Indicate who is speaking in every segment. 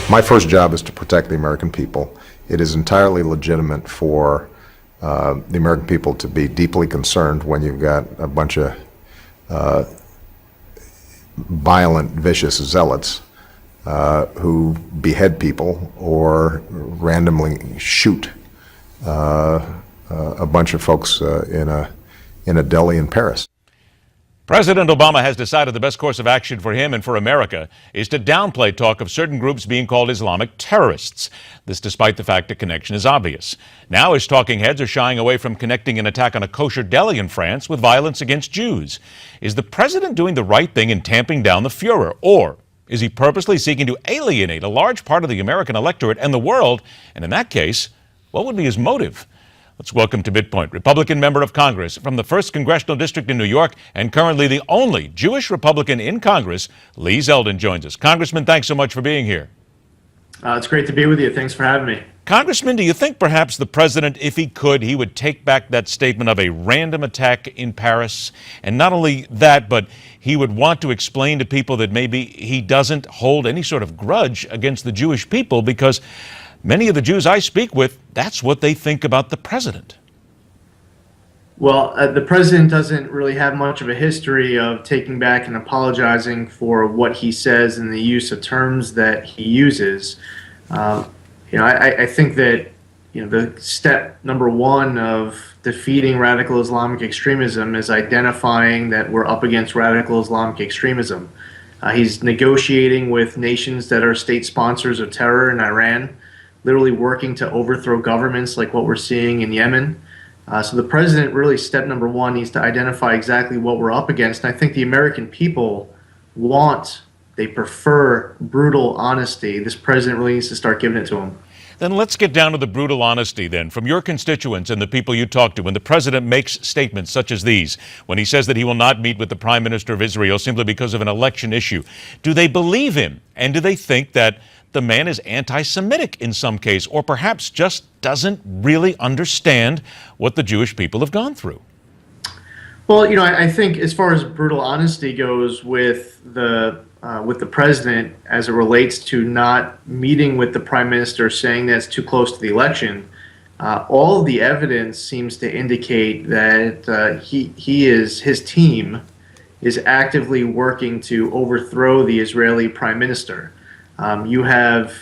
Speaker 1: My first job is to protect the American people. It is entirely legitimate for the American people to be deeply concerned when you've got a bunch of violent, vicious zealots who behead people or randomly shoot a bunch of folks in a deli in Paris.
Speaker 2: President Obama has decided the best course of action for him and for America is to downplay talk of certain groups being called Islamic terrorists. This despite the fact the connection is obvious. Now his talking heads are shying away from connecting an attack on a kosher deli in France with violence against Jews. Is the president doing the right thing in tamping down the furor, or is he purposely seeking to alienate a large part of the American electorate and the world? And in that case, what would be his motive? Let's welcome to MidPoint, Republican member of Congress from the 1st Congressional District in New York and currently the only Jewish Republican in Congress, Lee Zeldin joins us. Congressman, thanks so much for being here.
Speaker 3: It's great to be with you. Thanks for having me.
Speaker 2: Congressman, do you think perhaps the president, if he could, he would take back that statement of a random attack in Paris? And not only that, but he would want to explain to people that maybe he doesn't hold any sort of grudge against the Jewish people, because many of the Jews I speak with, that's what they think about the president.
Speaker 3: Well, the president doesn't really have much of a history of taking back and apologizing for what he says and the use of terms that he uses. I think that the step number one of defeating radical Islamic extremism is identifying that we're up against radical Islamic extremism. He's negotiating with nations that are state sponsors of terror in Iran, literally working to overthrow governments like what we're seeing in Yemen. So the president, really, step number one, needs to identify exactly what we're up against. And I think the American people they prefer brutal honesty. This president really needs to start giving it to them.
Speaker 2: Then let's get down to the brutal honesty then. From your constituents and the people you talk to, when the president makes statements such as these, when he says that he will not meet with the Prime Minister of Israel simply because of an election issue, do they believe him? And do they think that the man is anti-Semitic in some case, or perhaps just doesn't really understand what the Jewish people have gone through?
Speaker 3: Well, I think as far as brutal honesty goes with the president as it relates to not meeting with the prime minister, saying that it's too close to the election, all of the evidence seems to indicate that his team is actively working to overthrow the Israeli prime minister. You have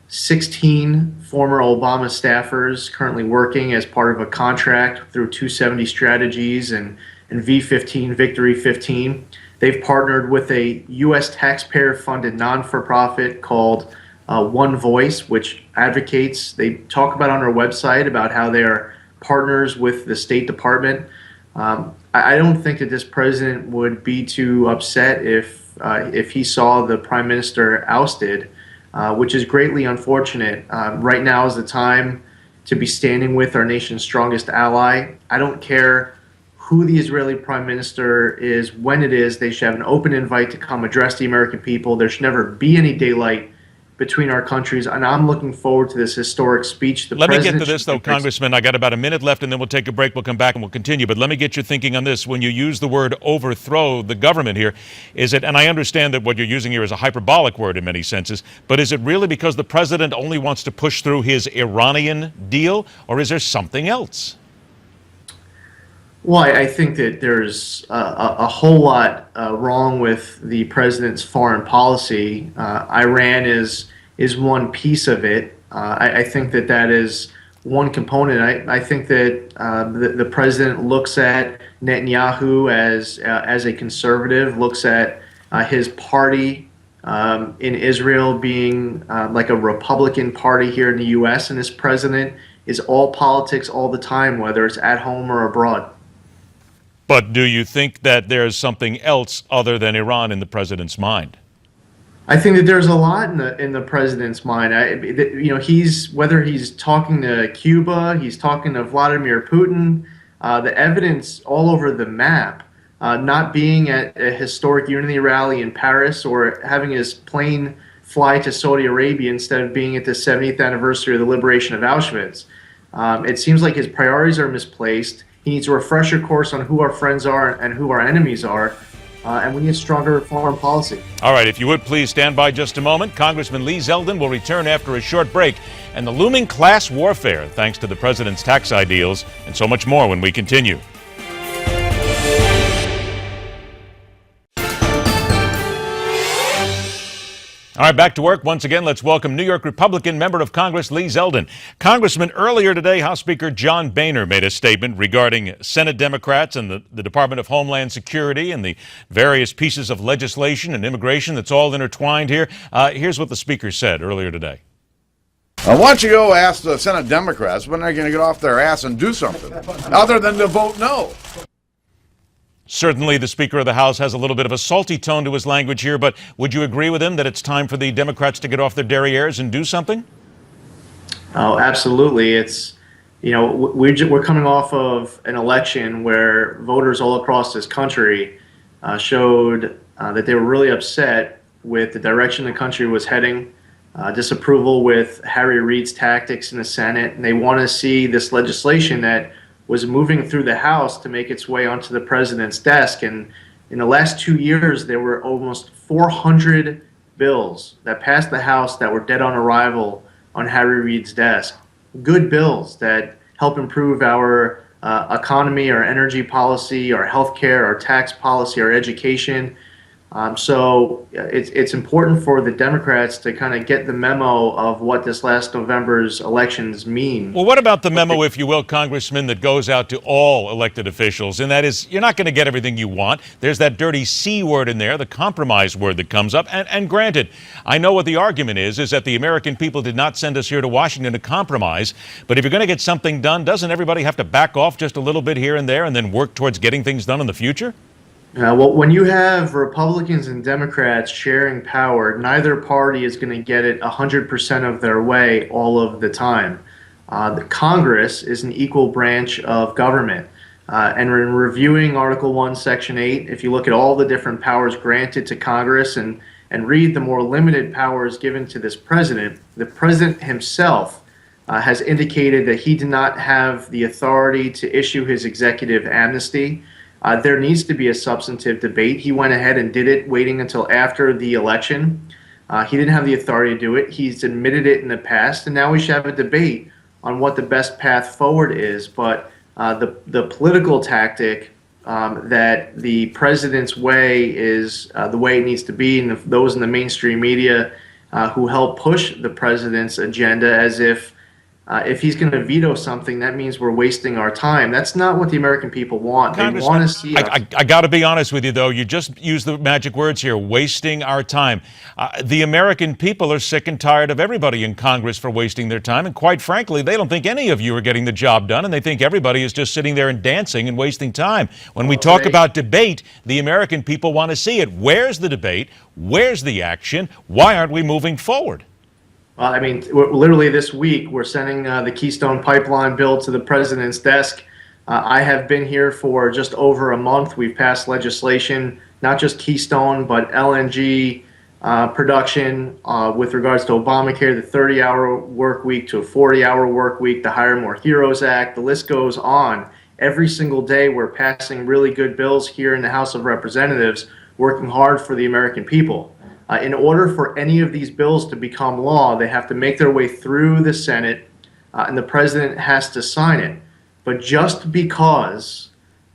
Speaker 3: 16 former Obama staffers currently working as part of a contract through 270 Strategies and V15, Victory 15. They've partnered with a U.S. taxpayer-funded non-for-profit called One Voice, which advocates, they talk about on their website about how they are partners with the State Department. I don't think that this president would be too upset if he saw the prime minister ousted, which is greatly unfortunate. Right now is the time to be standing with our nation's strongest ally. I don't care who the Israeli prime minister is, when it is, they should have an open invite to come address the American people. There should never be any daylight between our countries, and I'm looking forward to this historic speech.
Speaker 2: Let me get to this, though, Congressman. I got about a minute left, and then we'll take a break. We'll come back and we'll continue. But let me get your thinking on this. When you use the word overthrow the government here, is it, and I understand that what you're using here is a hyperbolic word in many senses, but is it really because the president only wants to push through his Iranian deal, or is there something else?
Speaker 3: Well, I think that there's a whole lot wrong with the president's foreign policy. Iran is one piece of it. I think that is one component. I think that the president looks at Netanyahu as a conservative, looks at his party in Israel being like a Republican party here in the U.S., and this president is all politics all the time, whether it's at home or abroad.
Speaker 2: But do you think that there's something else other than Iran in the president's mind?
Speaker 3: I think that there's a lot in the president's mind. Whether he's talking to Cuba, he's talking to Vladimir Putin, the evidence all over the map. Not being at a historic unity rally in Paris or having his plane fly to Saudi Arabia instead of being at the 70th anniversary of the liberation of Auschwitz. It seems like his priorities are misplaced. He needs a refresher course on who our friends are and who our enemies are. and we need a stronger foreign policy.
Speaker 2: All right, if you would please stand by just a moment. Congressman Lee Zeldin will return after a short break, and the looming class warfare thanks to the president's tax ideals, and so much more when we continue. All right, back to work. Once again, let's welcome New York Republican Member of Congress Lee Zeldin. Congressman, earlier today, House Speaker John Boehner made a statement regarding Senate Democrats and the Department of Homeland Security and the various pieces of legislation and immigration that's all intertwined here. Here's what the Speaker said earlier today.
Speaker 4: Why don't you go ask the Senate Democrats when they're going to get off their ass and do something other than to vote no?
Speaker 2: Certainly, the Speaker of the House has a little bit of a salty tone to his language here, but would you agree with him that it's time for the Democrats to get off their derrieres and do something?
Speaker 3: Oh, absolutely. It's, we're coming off of an election where voters all across this country showed that they were really upset with the direction the country was heading, disapproval with Harry Reid's tactics in the Senate, and they want to see this legislation that was moving through the House to make its way onto the president's desk. And in the last 2 years, there were almost 400 bills that passed the House that were dead on arrival on Harry Reid's desk. Good bills that help improve our economy, our energy policy, our healthcare, our tax policy, our education. So it's important for the Democrats to kind of get the memo of what this last November's elections mean.
Speaker 2: Well, what about the memo, if you will, Congressman, that goes out to all elected officials? And that is, you're not going to get everything you want. There's that dirty C word in there, the compromise word that comes up. And granted, I know what the argument is that the American people did not send us here to Washington to compromise. But if you're going to get something done, doesn't everybody have to back off just a little bit here and there and then work towards getting things done in the future?
Speaker 3: Well, when you have Republicans and Democrats sharing power, neither party is going to get it 100% of their way all of the time. The Congress is an equal branch of government. And in reviewing Article 1, Section 8, if you look at all the different powers granted to Congress and read the more limited powers given to this president, the president himself has indicated that he did not have the authority to issue his executive amnesty. There needs to be a substantive debate. He went ahead and did it, waiting until after the election. He didn't have the authority to do it. He's admitted it in the past, and now we should have a debate on what the best path forward is. But the political tactic that the president's way is the way it needs to be, and those in the mainstream media who help push the president's agenda as if he's going to veto something, that means we're wasting our time. That's not what the American people want. They want to see us.
Speaker 2: I got to be honest with you, though. You just used the magic words here, wasting our time. The American people are sick and tired of everybody in Congress for wasting their time. And quite frankly, they don't think any of you are getting the job done. And they think everybody is just sitting there and dancing and wasting time. When we talk about debate, the American people want to see it. Where's the debate? Where's the action? Why aren't we moving forward?
Speaker 3: I mean, literally this week, we're sending the Keystone Pipeline bill to the president's desk. I have been here for just over a month. We've passed legislation, not just Keystone, but LNG production with regards to Obamacare, the 30-hour work week to a 40-hour work week, the Hire More Heroes Act. The list goes on. Every single day, we're passing really good bills here in the House of Representatives, working hard for the American people. In order for any of these bills to become law, they have to make their way through the Senate, and the president has to sign it. But just because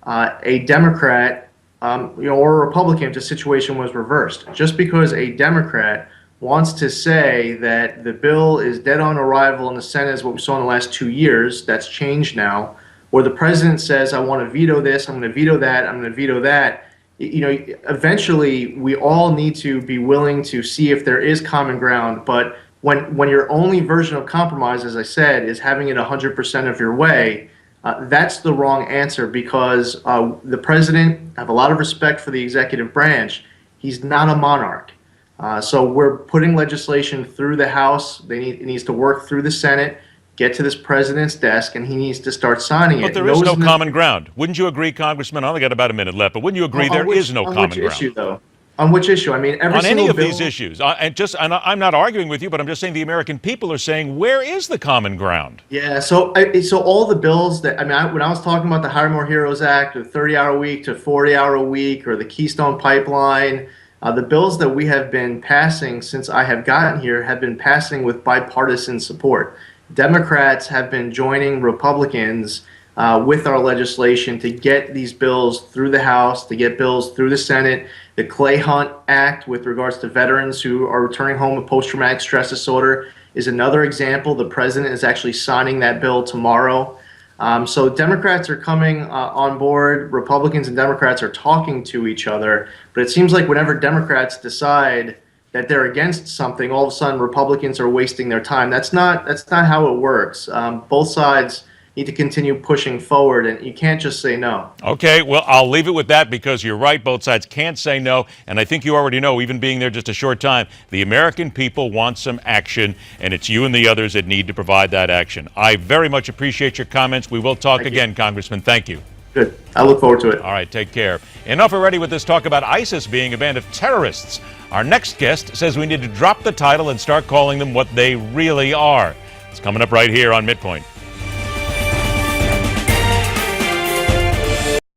Speaker 3: a Democrat, or a Republican, if the situation was reversed, just because a Democrat wants to say that the bill is dead on arrival in the Senate, is what we saw in the last 2 years, that's changed now, or the president says, I want to veto this, I'm going to veto that, I'm going to veto that, eventually we all need to be willing to see if there is common ground. But when your only version of compromise, as I said, is having it 100% of your way, that's the wrong answer, because the president, I have a lot of respect for the executive branch. He's not a monarch. So we're putting legislation through the House. It needs to work through the Senate, get to this president's desk, and he needs to start signing it.
Speaker 2: But there is no common ground. Wouldn't you agree, Congressman? I only got about a minute left, but wouldn't you agree there is no common ground?
Speaker 3: Issue, though? On which issue? I mean, every
Speaker 2: On any
Speaker 3: single
Speaker 2: of
Speaker 3: bill,
Speaker 2: these issues. And I'm not arguing with you, but I'm just saying the American people are saying, where is the common ground?
Speaker 3: Yeah, so all the bills that when I was talking about the Hire More Heroes Act, the 30-hour week to 40-hour week, or the Keystone Pipeline, the bills that we have been passing since I have gotten here have been passing with bipartisan support. Democrats have been joining Republicans with our legislation to get these bills through the House, to get bills through the Senate. The Clay Hunt Act with regards to veterans who are returning home with post-traumatic stress disorder is another example. The president is actually signing that bill tomorrow. So Democrats are coming on board. Republicans and Democrats are talking to each other. But it seems like whenever Democrats decide that they're against something, all of a sudden Republicans are wasting their time. That's not how it works. Both sides need to continue pushing forward, and you can't just say no.
Speaker 2: Okay, well, I'll leave it with that because you're right. Both sides can't say no. And I think you already know, even being there just a short time, the American people want some action, and it's you and the others that need to provide that action. I very much appreciate your comments. We will talk again, Congressman. Thank you.
Speaker 3: Good. I look forward to it.
Speaker 2: All right, take care. Enough already with this talk about ISIS being a band of terrorists. Our next guest says we need to drop the title and start calling them what they really are. It's coming up right here on MidPoint.